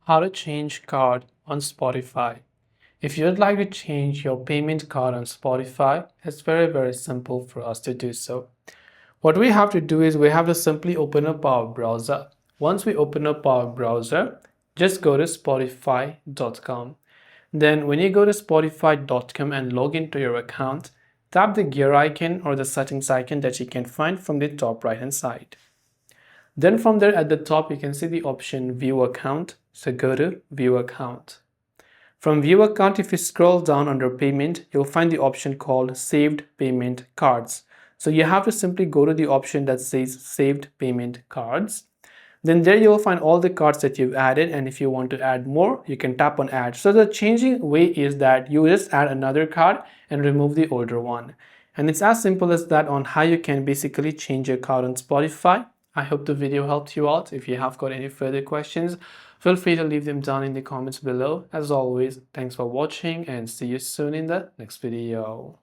How to change card on Spotify. If you'd like to change your payment card on Spotify, it's very simple for us to do so. What we have to do is we have to simply open up our browser. Once we open up our browser, just go to spotify.com. Then when you go to spotify.com and log into your account, tap the gear icon or the settings icon that you can find from the top right hand side. Then from there at the top, you can see the option View Account. So go to View Account. From View Account, if you scroll down under Payment, you'll find the option called Saved Payment Cards. So you have to simply go to the option that says Saved Payment Cards. Then there you'll find all the cards that you've added, and if you want to add more, you can tap on Add. So the changing way is that you just add another card and remove the older one. And it's as simple as that on how you can basically change your card on Spotify. I hope the video helped you out. If you have got any further questions, feel free to leave them down in the comments below. As always, thanks for watching and see you soon in the next video.